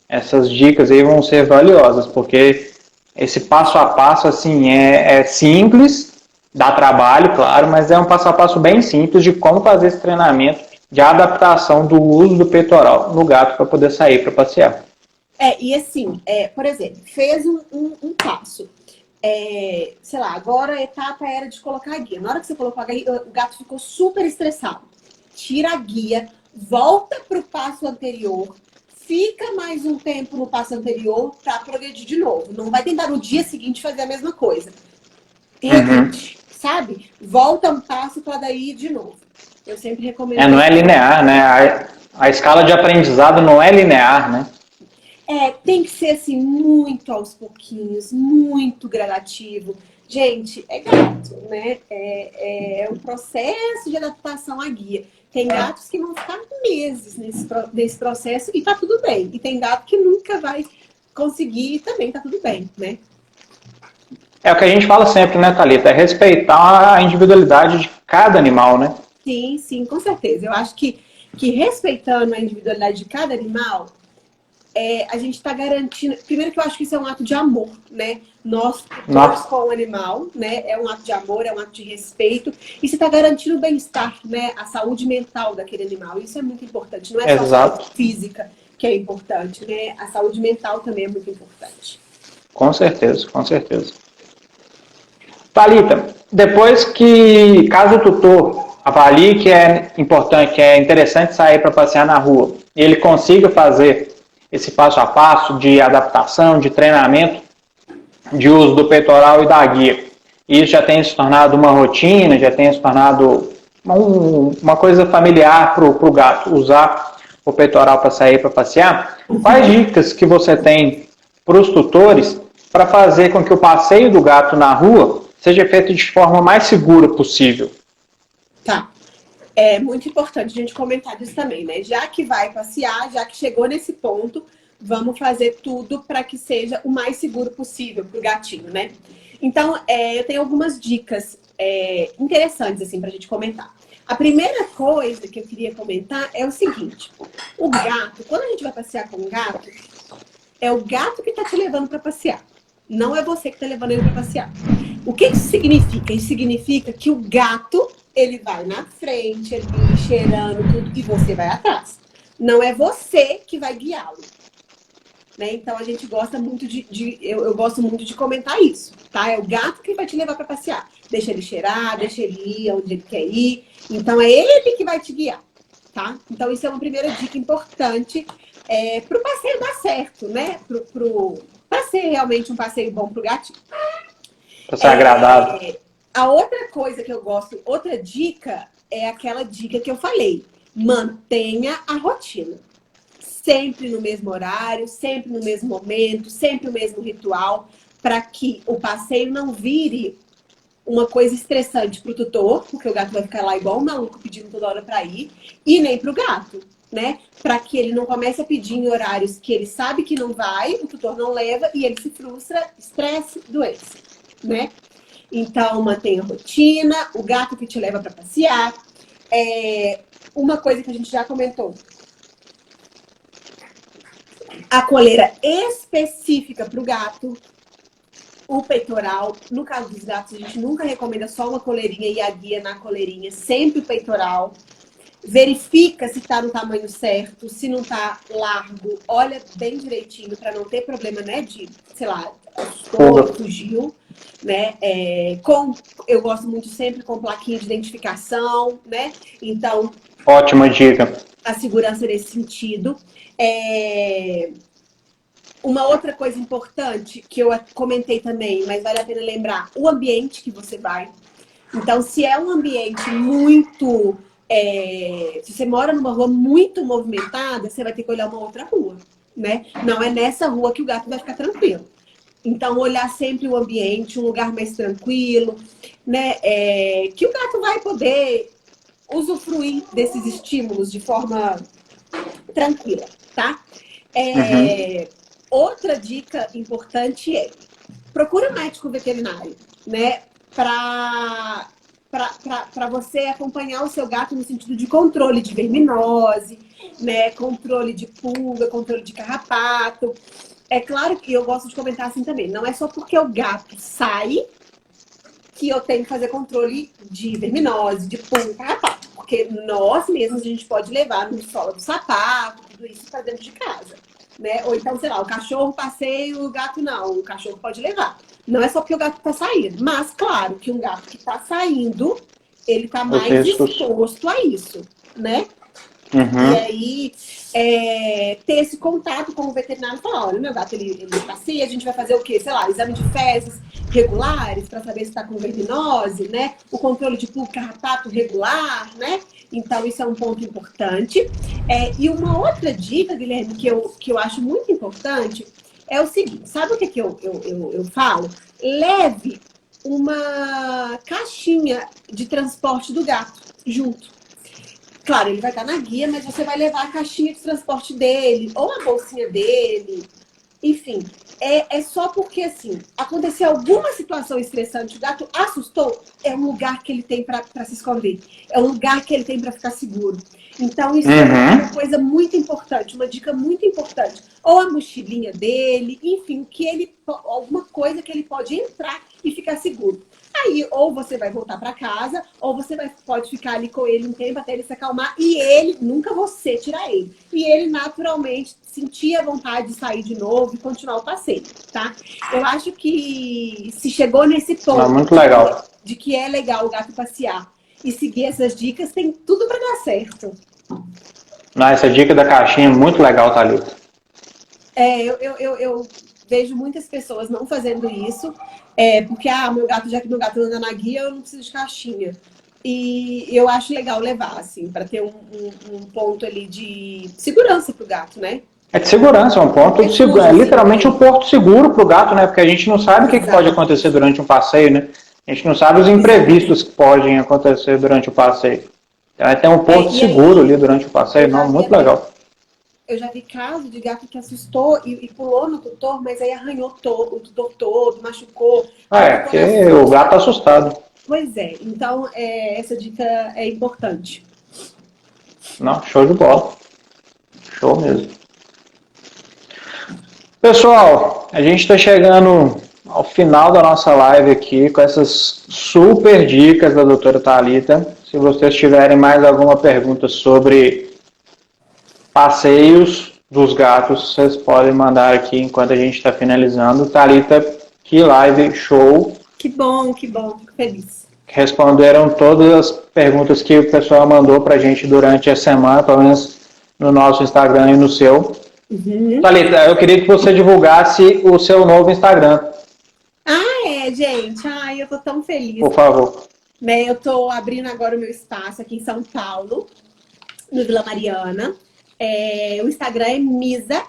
[SPEAKER 1] Essas dicas aí vão ser valiosas, porque esse passo a passo, assim, é simples, dá trabalho, claro, mas é um passo a passo bem simples de como fazer esse treinamento de adaptação do uso do peitoral no gato para poder sair para passear.
[SPEAKER 2] E assim, por exemplo, fez um passo. Sei lá, agora a etapa era de colocar a guia. Na hora que você colocou a guia, o gato ficou super estressado. Tira a guia, volta para o passo anterior, fica mais um tempo no passo anterior para progredir de novo. Não vai tentar no dia seguinte fazer a mesma coisa. Regride, sabe? Volta um passo para daí ir de novo. Eu sempre recomendo.
[SPEAKER 1] Não é linear, né? A escala de aprendizado não é linear, né?
[SPEAKER 2] Tem que ser assim, muito aos pouquinhos, muito gradativo. Gente, é gato, né? É um processo de adaptação à guia. Tem gatos que vão ficar meses nesse processo e tá tudo bem. E tem gato que nunca vai conseguir e também tá tudo bem, né?
[SPEAKER 1] É o que a gente fala sempre, né, Thalita? É respeitar a individualidade de cada animal, né?
[SPEAKER 2] Sim, sim, com certeza. Eu acho que respeitando a individualidade de cada animal, a gente está garantindo. Primeiro que eu acho que isso é um ato de amor, né? Nós, tutores com o animal, né? É um ato de amor, é um ato de respeito. E você está garantindo o bem-estar, né? A saúde mental daquele animal. Isso é muito importante. Não é só a saúde física que é importante, né? A saúde mental também é muito importante.
[SPEAKER 1] Com certeza, com certeza. Thalita, depois que, caso o tutor avalie que é importante, que é interessante sair para passear na rua, e ele consiga fazer esse passo a passo de adaptação, de treinamento, de uso do peitoral e da guia, e isso já tem se tornado uma rotina, já tem se tornado uma coisa familiar para o gato usar o peitoral para sair para passear, quais dicas que você tem para os tutores para fazer com que o passeio do gato na rua seja feito de forma mais segura possível?
[SPEAKER 2] Tá. É muito importante a gente comentar disso também, né? Já que vai passear, já que chegou nesse ponto, vamos fazer tudo para que seja o mais seguro possível para o gatinho, né? Então, eu tenho algumas dicas interessantes, assim, para a gente comentar. A primeira coisa que eu queria comentar é o seguinte. O gato, quando a gente vai passear com o gato, é o gato que está te levando para passear. Não é você que está levando ele para passear. O que isso significa? Isso significa que o gato, ele vai na frente, ali, cheirando tudo, e você vai atrás. Não é você que vai guiá-lo. Né? Então, a gente gosta muito eu gosto muito de comentar isso, tá? É o gato que vai te levar para passear. Deixa ele cheirar, deixa ele ir onde ele quer ir. Então, é ele que vai te guiar, tá? Então, isso é uma primeira dica importante para o passeio dar certo, né? Para ser realmente um passeio bom para o gatinho.
[SPEAKER 1] Para ser agradável.
[SPEAKER 2] A outra coisa que eu gosto, outra dica, é aquela dica que eu falei. Mantenha a rotina. Sempre no mesmo horário, sempre no mesmo momento, sempre o mesmo ritual, para que o passeio não vire uma coisa estressante para o tutor, porque o gato vai ficar lá igual um maluco pedindo toda hora para ir, e nem para o gato, né? Para que ele não comece a pedir em horários que ele sabe que não vai, o tutor não leva e ele se frustra, estresse, doença, né? Então, mantenha a rotina, o gato que te leva para passear. Uma coisa que a gente já comentou. A coleira específica para o gato, o peitoral. No caso dos gatos, a gente nunca recomenda só uma coleirinha e a guia na coleirinha, sempre o peitoral. Verifica se está no tamanho certo, se não está largo, olha bem direitinho para não ter problema, né, de, sei lá, fugiu, né? Eu gosto muito sempre com plaquinha de identificação, né? Então,
[SPEAKER 1] ótima dica.
[SPEAKER 2] A segurança nesse sentido. Uma outra coisa importante que eu comentei também, mas vale a pena lembrar, o ambiente que você vai. Então, se é um ambiente muito... se você mora numa rua muito movimentada, você vai ter que olhar uma outra rua, né? Não é nessa rua que o gato vai ficar tranquilo. Então, olhar sempre o ambiente, um lugar mais tranquilo, né? Que o gato vai poder usufruir desses estímulos de forma tranquila, tá? Outra dica importante procura um médico veterinário, né? Para você acompanhar o seu gato no sentido de controle de verminose, né? Controle de pulga, controle de carrapato. É claro que eu gosto de comentar assim também. Não é só porque o gato sai que eu tenho que fazer controle de verminose, de pulga, carrapato. Porque nós mesmos a gente pode levar no solo do sapato, tudo isso para dentro de casa. Né? Ou então, sei lá, o cachorro passeia, o gato não. O cachorro pode levar. Não é só porque o gato está saindo. Mas, claro, que um gato que está saindo, ele está mais exposto a isso, né? E aí, ter esse contato com o veterinário e falar, olha, meu gato, ele passeia, a gente vai fazer o quê? Sei lá, exame de fezes regulares para saber se está com verminose, né? O controle de pulga, carrapato regular, né? Então, isso é um ponto importante. E uma outra dica, Guilherme, que eu acho muito importante, é o seguinte, sabe o que eu falo? Leve uma caixinha de transporte do gato junto. Claro, ele vai estar na guia, mas você vai levar a caixinha de transporte dele, ou a bolsinha dele, enfim. É só porque, assim, aconteceu alguma situação estressante, o gato assustou, é um lugar que ele tem para se esconder. É um lugar que ele tem para ficar seguro. Então, isso é uma coisa muito importante, uma dica muito importante. Ou a mochilinha dele, enfim, alguma coisa que ele pode entrar e ficar seguro. Aí, ou você vai voltar para casa, ou você pode ficar ali com ele um tempo até ele se acalmar e ele, nunca você tirar ele. E ele, naturalmente, sentir a vontade de sair de novo e continuar o passeio, tá? Eu acho que se chegou nesse ponto
[SPEAKER 1] muito legal.
[SPEAKER 2] De que é legal o gato passear e seguir essas dicas, tem tudo para dar certo.
[SPEAKER 1] Essa dica da caixinha é muito legal, Thalita.
[SPEAKER 2] Eu vejo muitas pessoas não fazendo isso, porque, já que meu gato anda na guia, eu não preciso de caixinha. E eu acho legal levar, assim, para ter um ponto ali de segurança pro gato, né?
[SPEAKER 1] É de segurança, é um ponto de segurança. É literalmente um porto seguro pro gato, né? Porque a gente não sabe o que pode acontecer durante um passeio, né? A gente não sabe os imprevistos que podem acontecer durante o passeio. Então, tem um porto seguro ali durante o passeio, não, muito legal.
[SPEAKER 2] Eu já vi caso de gato que assustou e pulou no tutor, mas aí arranhou o tutor todo, machucou.
[SPEAKER 1] Porque o gato tá assustado.
[SPEAKER 2] Pois é, então essa dica é importante.
[SPEAKER 1] Não, show de bola. Show mesmo. Pessoal, a gente está chegando ao final da nossa live aqui com essas super dicas da doutora Thalita. Se vocês tiverem mais alguma pergunta sobre passeios dos gatos, vocês podem mandar aqui enquanto a gente está finalizando. Thalita, que live show!
[SPEAKER 2] Que bom, fico feliz.
[SPEAKER 1] Responderam todas as perguntas que o pessoal mandou para a gente durante a semana, pelo menos no nosso Instagram e no seu. Thalita, eu queria que você divulgasse o seu novo Instagram.
[SPEAKER 2] Gente? Eu tô tão feliz.
[SPEAKER 1] Por favor.
[SPEAKER 2] Eu tô abrindo agora o meu espaço aqui em São Paulo, no Vila Mariana. O Instagram é misa,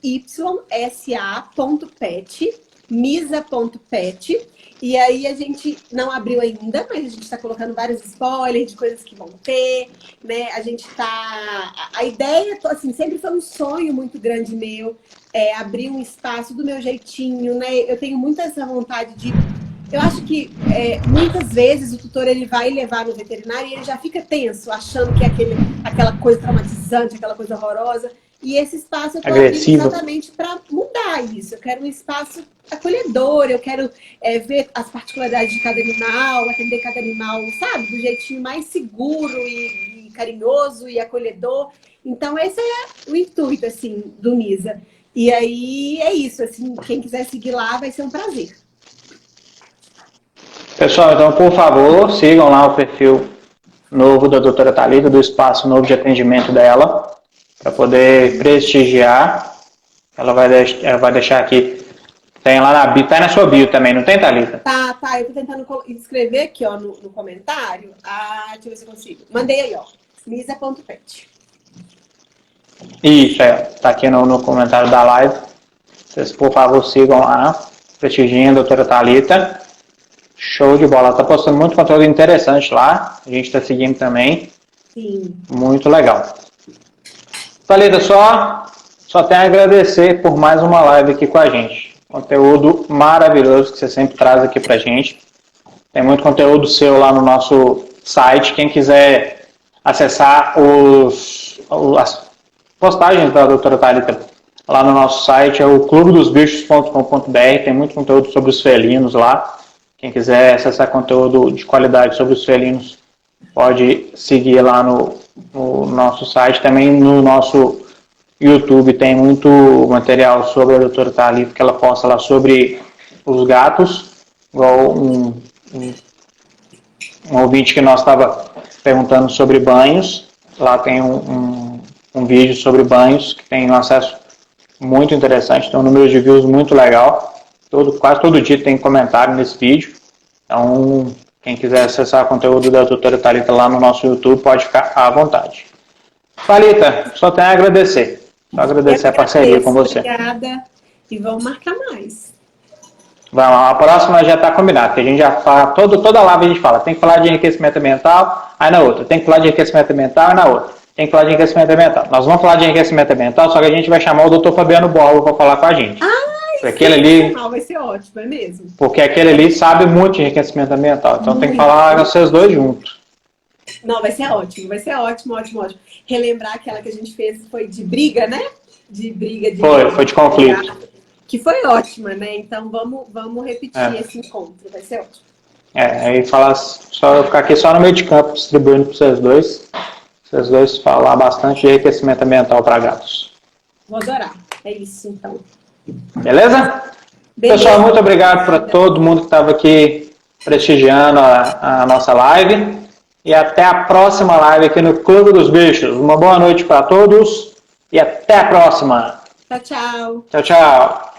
[SPEAKER 2] mYSA.pet, misa.pet. E aí a gente não abriu ainda, mas a gente está colocando vários spoilers de coisas que vão ter, né? A gente tá... A ideia, assim, sempre foi um sonho muito grande meu, abrir um espaço do meu jeitinho, né? Eu tenho muita essa vontade de... Eu acho que muitas vezes o tutor ele vai levar no veterinário e ele já fica tenso, achando que é aquela coisa traumatizante, aquela coisa horrorosa. E esse espaço eu estou abrindo
[SPEAKER 1] Agressivo.
[SPEAKER 2] exatamente para mudar isso. Eu quero um espaço acolhedor, eu quero ver as particularidades de cada animal, atender cada animal, sabe? Do jeitinho mais seguro e carinhoso e acolhedor. Então, esse é o intuito, assim, do Nisa. E aí, é isso, assim, quem quiser seguir lá vai ser um prazer.
[SPEAKER 1] Pessoal, então, por favor, sigam lá o perfil novo da doutora Thalita, do espaço novo de atendimento dela, para poder prestigiar. Ela vai deixar aqui. Tem lá na bio, tá na sua bio também, não tem, Thalita?
[SPEAKER 2] Tá, eu tô tentando escrever aqui, ó, no comentário. Deixa eu ver se eu consigo. Mandei aí, ó, nisa.pet.
[SPEAKER 1] Isso, tá aqui no comentário da live. Vocês, por favor, sigam lá, prestigiem a doutora Thalita. Show de bola, tá postando muito conteúdo interessante lá, a gente tá seguindo também.
[SPEAKER 2] Sim.
[SPEAKER 1] Muito legal. Thalita, só tenho a agradecer por mais uma live aqui com a gente. Conteúdo maravilhoso que você sempre traz aqui pra gente. Tem muito conteúdo seu lá no nosso site. Quem quiser acessar as postagens da doutora Thalita lá no nosso site é o clubedosbichos.com.br. Tem muito conteúdo sobre os felinos lá. Quem quiser acessar conteúdo de qualidade sobre os felinos, pode seguir lá no nosso site. Também no nosso YouTube tem muito material sobre a doutora Thalita, que ela posta lá sobre os gatos, igual um ouvinte que nós estava perguntando sobre banhos. Lá tem um vídeo sobre banhos, que tem um acesso muito interessante, tem um número de views muito legal. Quase todo dia tem comentário nesse vídeo. Então, quem quiser acessar o conteúdo da doutora Thalita lá no nosso YouTube, pode ficar à vontade. Thalita, só tenho a agradecer. Só agradecer a parceria com você.
[SPEAKER 2] Obrigada. E vamos marcar mais.
[SPEAKER 1] Vamos lá, a próxima já está combinada, porque a gente já fala, toda live a gente fala, tem que falar de enriquecimento mental, aí na outra, tem que falar de enriquecimento mental, aí na outra, tem que falar de enriquecimento mental. Nós vamos falar de enriquecimento mental, só que a gente vai chamar o Dr. Fabiano Borba para falar com a gente.
[SPEAKER 2] Aquele ali vai ser ótimo, é mesmo?
[SPEAKER 1] Porque aquele ali sabe muito de enriquecimento ambiental, então tem que falar vocês dois juntos.
[SPEAKER 2] Não, vai ser ótimo, ótimo. Relembrar aquela que a gente fez foi de briga, né? De briga.
[SPEAKER 1] Foi de conflito.
[SPEAKER 2] Que foi ótima, né? Então vamos repetir esse encontro, vai ser ótimo.
[SPEAKER 1] Aí falar, só eu ficar aqui só no meio de campo, distribuindo para vocês dois falar bastante de enriquecimento ambiental para gatos.
[SPEAKER 2] Vou adorar, é isso então.
[SPEAKER 1] Beleza? Pessoal, muito obrigado para todo mundo que estava aqui prestigiando a nossa live. E até a próxima live aqui no Clube dos Bichos. Uma boa noite para todos e até a próxima.
[SPEAKER 2] Tchau, tchau.
[SPEAKER 1] Tchau, tchau.